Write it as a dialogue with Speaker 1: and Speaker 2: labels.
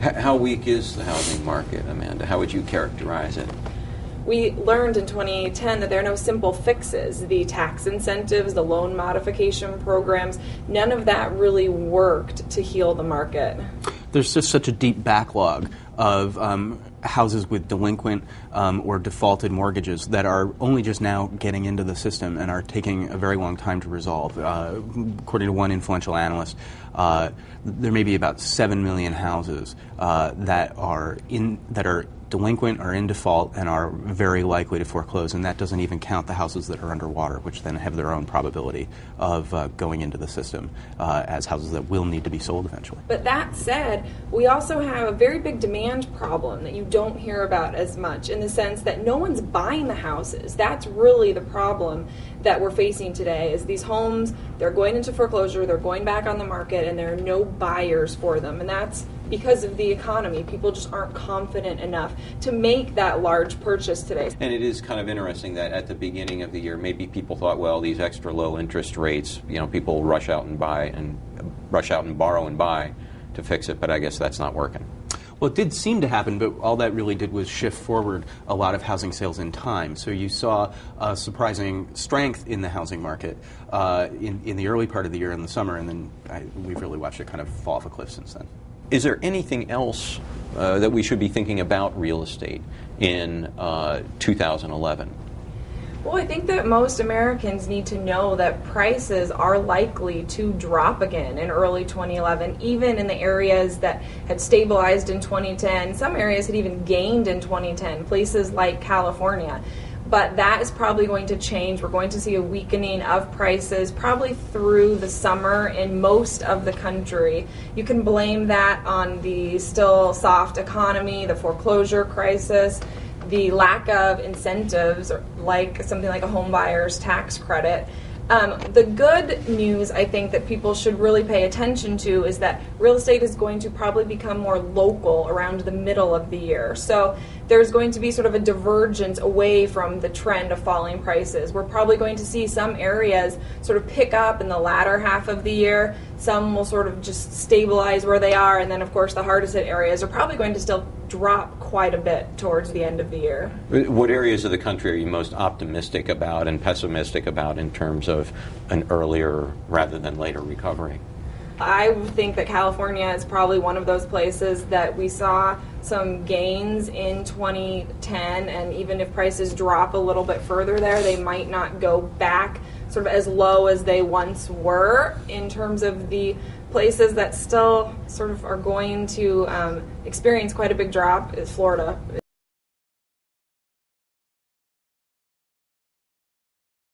Speaker 1: How weak is the housing market, Amanda? How would you characterize it?
Speaker 2: We learned in 2010 that there are no simple fixes. The tax incentives, the loan modification programs, none of that really worked to heal the market.
Speaker 3: There's just such a deep backlog of houses with delinquent or defaulted mortgages that are only just now getting into the system and are taking a very long time to resolve. According to one influential analyst, there may be about 7 million houses that are delinquent or in default and are very likely to foreclose, and that doesn't even count the houses that are underwater, which then have their own probability of going into the system as houses that will need to be sold eventually.
Speaker 2: But that said, we also have a very big demand problem that you don't hear about as much, in the sense that no one's buying the houses. That's really the problem that we're facing today, is these homes, they're going into foreclosure, they're going back on the market, and there are no buyers for them. And that's because of the economy. People just aren't confident enough to make that large purchase today.
Speaker 1: And it is kind of interesting that at the beginning of the year, maybe people thought, well, these extra low interest rates, people rush out and borrow and buy to fix it, but I guess that's not working.
Speaker 3: Well, it did seem to happen, but all that really did was shift forward a lot of housing sales in time. So you saw a surprising strength in the housing market in the early part of the year in the summer, and then we've really watched it kind of fall off a cliff since then.
Speaker 1: Is there anything else that we should be thinking about real estate in 2011?
Speaker 2: Well, I think that most Americans need to know that prices are likely to drop again in early 2011, even in the areas that had stabilized in 2010. Some areas had even gained in 2010, places like California. But that is probably going to change. We're going to see a weakening of prices probably through the summer in most of the country. You can blame that on the still soft economy, the foreclosure crisis, the lack of incentives, like something like a home buyer's tax credit. The good news, I think, that people should really pay attention to is that real estate is going to probably become more local around the middle of the year. So there's going to be sort of a divergence away from the trend of falling prices. We're probably going to see some areas sort of pick up in the latter half of the year. Some will sort of just stabilize where they are, and then, of course, the hardest hit areas are probably going to still drop quite a bit towards the end of the year.
Speaker 1: What areas of the country are you most optimistic about and pessimistic about in terms of an earlier rather than later recovery?
Speaker 2: I think that California is probably one of those places that we saw some gains in 2010, and even if prices drop a little bit further there, they might not go back sort of as low as they once were. In terms of the places that still sort of are going to experience quite a big drop, is Florida